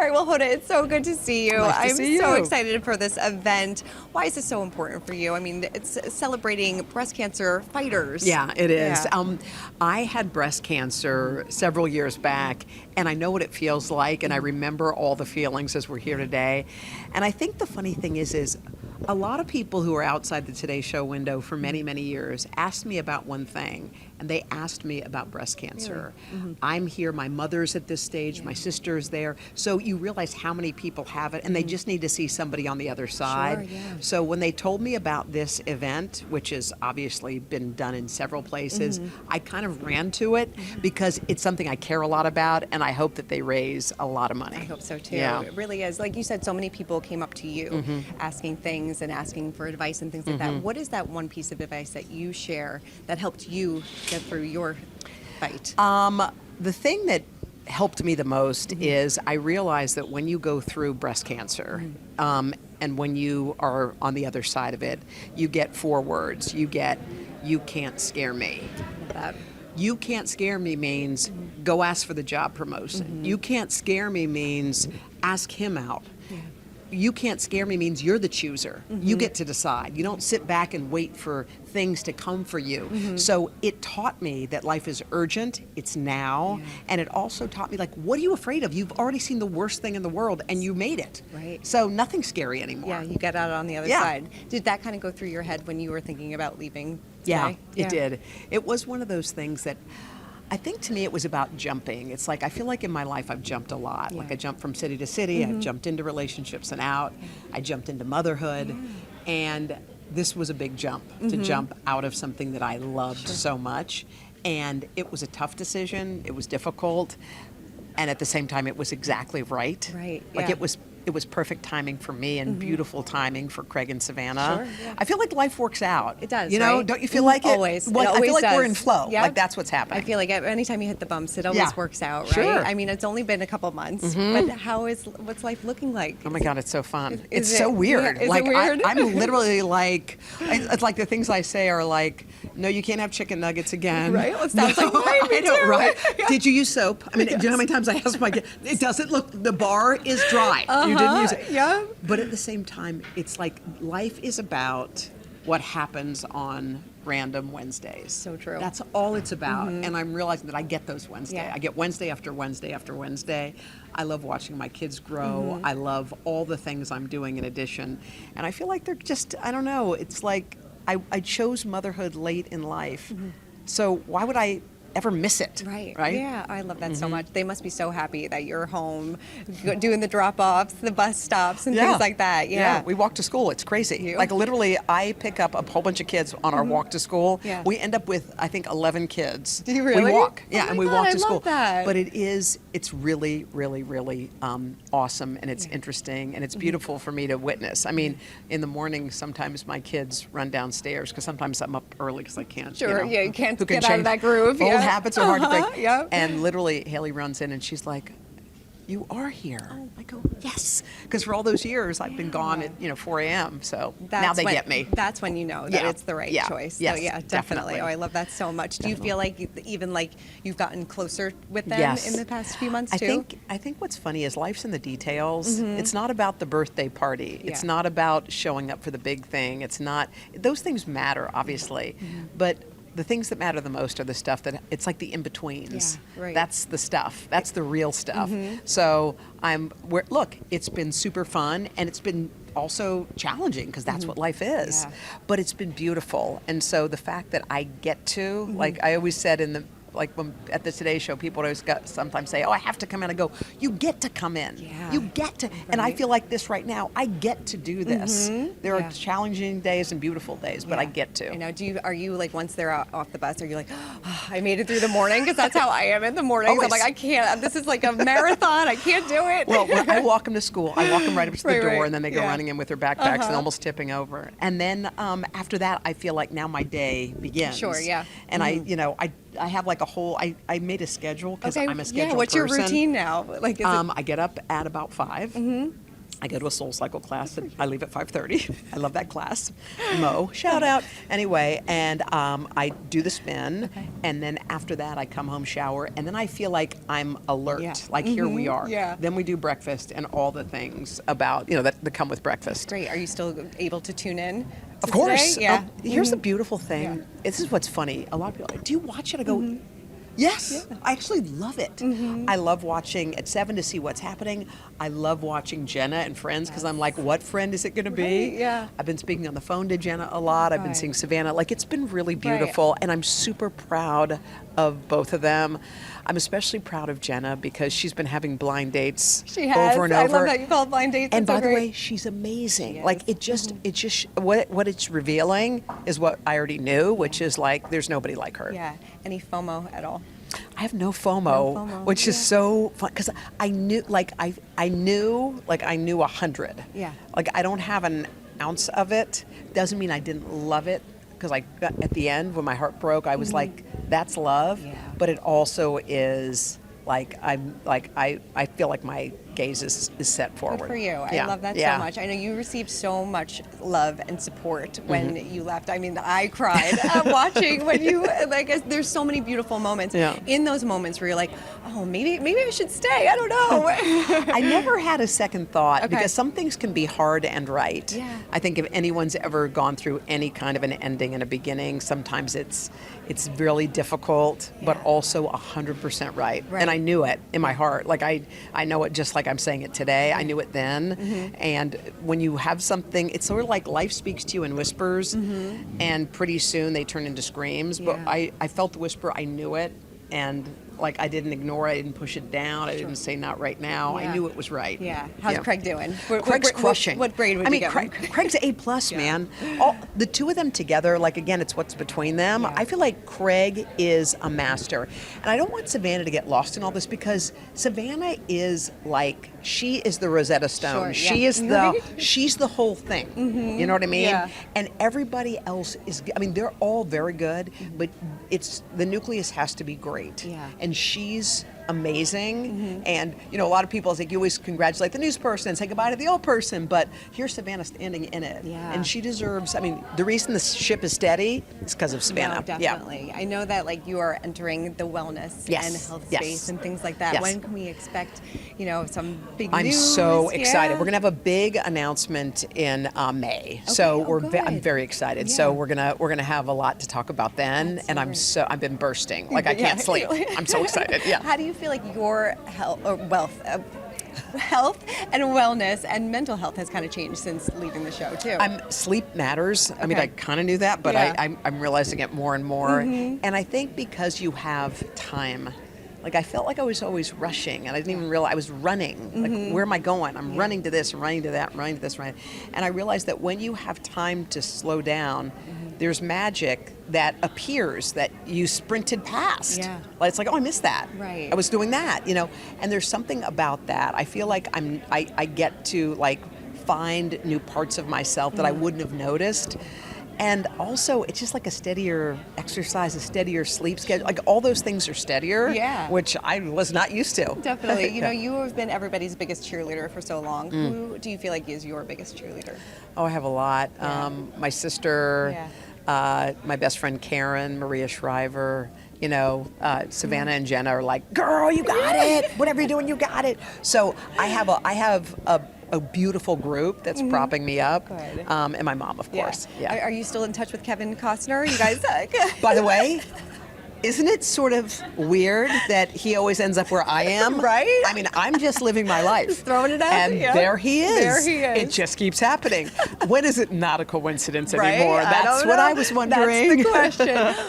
All right, well, Hoda, it's so good to see you. Nice to I'm see so you. excited for this event. Why is this so important for you? I mean, it's celebrating breast cancer fighters. Yeah, it is. Yeah. I had breast cancer several years back, and I know what it feels like, and I remember all the feelings as we're here today. And I think the funny thing is a lot of people who are outside the Today Show window for many, many years asked me about one thing, and they asked me about breast cancer. I'm here, my mother's at this stage, my sister's there, so you realize how many people have it, and they just need to see somebody on the other side. Sure, yeah. So when they told me about this event, which has obviously been done in several places, I kind of ran to it because it's something I care a lot about, and I hope that they raise a lot of money. I hope so too. Yeah. It really is. Like you said, so many people came up to you asking things and asking for advice and things like that. What is that one piece of advice that you share that helped you get through your fight? The thing that helped me the most is I realized that when you go through breast cancer, and when you are on the other side of it, you get 4 words. You get, "You can't scare me." That. You can't scare me means go ask for the job promotion. You can't scare me means ask him out. You can't scare me means you're the chooser. You get to decide. You don't sit back and wait for things to come for you. So it taught me that life is urgent, it's now, and it also taught me, like, what are you afraid of? You've already seen the worst thing in the world and you made it. Right. So nothing's scary anymore. Yeah, you get out on the other side. Did that kind of go through your head when you were thinking about leaving Yeah, today? it did. It was one of those things that I think to me it was about jumping. It's like I feel like in my life I've jumped a lot. Like I jumped from city to city, I've jumped into relationships and out, I jumped into motherhood, and this was a big jump, to jump out of something that I loved so much. And it was a tough decision, it was difficult, and at the same time it was exactly right. Right, Like yeah. it was perfect timing for me and beautiful timing for Craig and Savannah. Sure, yeah. I feel like life works out. It does, You know, right? don't you feel like it? Always. Well, It I always feel like we're does. in flow. Yeah. Like that's what's happening. I feel like anytime you hit the bumps, it always Yeah. works out, right? Sure. I mean, it's only been a couple of months, but what's life looking like? Oh my God, it's so fun. Is It's it- so weird. yeah, is it like weird? I'm literally like, it's like the things I say are like, no, you can't have chicken nuggets again. Right? Well, it sounds like mine, me I know, too. right? Yeah. Did you use soap? I mean, do you know how many times I ask my kid? It doesn't look. The bar is dry. You didn't use it. Yeah. But at the same time, it's like life is about what happens on random Wednesdays. So true. That's all it's about. And I'm realizing that I get those Wednesdays. Yeah. I get Wednesday after Wednesday after Wednesday. I love watching my kids grow. I love all the things I'm doing in addition. And I feel like they're just, I don't know, it's like I chose motherhood late in life. So why would I ever miss it? Right. Right? Yeah, I love that so much. They must be so happy that you're home, doing the drop-offs, the bus stops, and things like that. Yeah. We walk to school. It's crazy. You? Like literally, I pick up a whole bunch of kids on our walk to school. Yeah. We end up with, I think, 11 kids. Do you really? We walk. Oh Yeah, my and we God, walk I to love school. that. But it's really, really, really awesome, and it's interesting, and it's beautiful for me to witness. I mean, in the morning, sometimes my kids run downstairs because sometimes I'm up early because I can't. Sure, yeah, you can't who can get out of change- that groove, Old yeah. habits are hard to break. Yeah. And literally, Haley runs in and she's like, "You are here." I go, "Yes," because for all those years I've been gone at 4 a.m. So now they get me. That's when you know that Yeah. it's the right Yeah. choice. Yes, So yeah, definitely. definitely. Oh, I love that so much. Do you feel like even like you've gotten closer with them Yes. in the past few months too? I think what's funny is life's in the details. It's not about the birthday party. It's Yeah. not about showing up for the big thing. It's not, those things matter, obviously. But the things that matter the most are the stuff that, it's like the in-betweens. Yeah, right. That's the stuff. That's the real stuff. So look, it's been super fun, and it's been also challenging because that's what life is. Yeah. But it's been beautiful. And so the fact that I get to, like I always said when at the Today Show, people always sometimes say, "Oh, I have to come in." I go, "You get to come in. Yeah. You get to." And I Right. feel like this right now. I get to do this. There Yeah. are challenging days and beautiful days, but I get to. I know. Are you like once they're off the bus? Are you like, oh, I made it through the morning? Because that's how I am in the mornings. I'm Always. like, I can't. This is like a marathon. I can't do it. Well, when I walk them to school, I walk them right up to the Right, door, right. and then they go Yeah. running in with their backpacks and almost tipping over. And then after that, I feel like now my day begins. Sure, yeah. And I have like a whole. I made a schedule because I'm a scheduled What's your person. routine now? Like, is I get up at about 5. I go to a Soul Cycle class. I leave at 5:30. I love that class. Mo, shout out. Anyway, and I do the spin, and then after that, I come home, shower, and then I feel like I'm alert. Yeah. Like here we are. Yeah. Then we do breakfast and all the things about that come with breakfast. Great. Are you still able to tune in? Of course. Today? Yeah. Here's the beautiful thing. Yeah. This is what's funny. A lot of people are like, do you watch it? I go, yes. Yeah. I actually love it. I love watching at 7 to see what's happening. I love watching Jenna and Friends because I'm like, what friend is it going to be? Right, yeah. I've been speaking on the phone to Jenna a lot. I've been Right. seeing Savannah. Like, it's been really beautiful, and I'm super proud of both of them. I'm especially proud of Jenna because she's been having blind dates She has. over and I over. love that you call it blind dates. And It's so by the great. way, she's amazing. She Like is. it just what it's revealing is what I already knew, which is like there's nobody like her. Yeah. Any FOMO at all? I have no FOMO, No FOMO, which is yeah. so fun because I knew I knew 100. Yeah. Like I don't have an ounce of it. Doesn't mean I didn't love it because at the end when my heart broke, I was like, that's love. Yeah. But it also is like I feel like my gaze is set forward. Good for you. I Yeah. love that Yeah. so much. I know you received so much love and support when you left. I mean, I cried watching when you there's so many beautiful moments. Yeah. In those moments where you're like, oh, maybe I should stay. I don't know. I never had a second thought Okay. because some things can be hard and right. Yeah. I think if anyone's ever gone through any kind of an ending and a beginning, sometimes it's really difficult, but Yeah. also 100% right. Right. And I knew it in my heart. Like I know it just like I'm saying it today. I knew it then. And when you have something, it's sort of like life speaks to you in whispers, and pretty soon they turn into screams. But Yeah. I felt the whisper. I knew it, and like I didn't ignore it. I didn't push it down. I didn't say not right now. Yeah. I knew it was right. Yeah. How's Craig doing? Craig's crushing. What grade would I you mean, give him? Craig's A+, man. The two of them together, like again, it's what's between them. Yeah. I feel like Craig is a master. And I don't want Savannah to get lost in all this because Savannah is like, she is the Rosetta Stone. Sure, She yeah. is she's the whole thing. You know what I mean? Yeah. And everybody else is, I mean, they're all very good, but it's, the nucleus has to be great. Yeah. And she's amazing. And, you know, a lot of people, it's like you always congratulate the news person and say goodbye to the old person, but here's Savannah standing in it. Yeah. And she deserves, I mean, the reason the ship is steady is because of Savannah. No, definitely. I know that like you are entering the wellness Yes, and health yes. space and things like that. Yes. When can we expect, some big I'm news? so excited. Yeah. We're gonna have a big announcement in May, so Oh, I'm good. very excited. Yeah. So we're gonna have a lot to talk about then, That's and so I've been bursting like I Yeah. can't sleep. I'm so excited. Yeah. How do you feel like your health or health and wellness and mental health has kind of changed since leaving the show too? Sleep matters. I mean, Okay. I kind of knew that, but Yeah. I'm realizing it more and more. And I think because you have time, like I felt like I was always rushing, and I didn't even realize I was running. Like, where am I going? I'm running to this, I'm running to that, I'm running to this, running. And I realized that when you have time to slow down, there's magic that appears that you sprinted past. Yeah. Like, it's like, oh, I missed that. Right. I was doing that, And there's something about that. I feel like I get to like find new parts of myself that I wouldn't have noticed. And also, it's just like a steadier exercise, a steadier sleep schedule. Like all those things are steadier, Yeah. which I was not used to. Definitely. Yeah. You have been everybody's biggest cheerleader for so long. Who do you feel like is your biggest cheerleader? Oh, I have a lot. Yeah. My sister, my best friend Karen, Maria Shriver. Savannah and Jenna are like, girl, you got it. Whatever you're doing, you got it. So I have a beautiful group that's propping me up, Good. and my mom, of course. Yeah. Are you still in touch with Kevin Costner? You guys? By the way, isn't it sort of weird that he always ends up where I am? Right? I mean, I'm just living my life. Just throwing it out, And yeah. there he is. There he is. It just keeps happening. When is it not a coincidence Right? anymore? I That's don't what know. I was wondering. That's the question.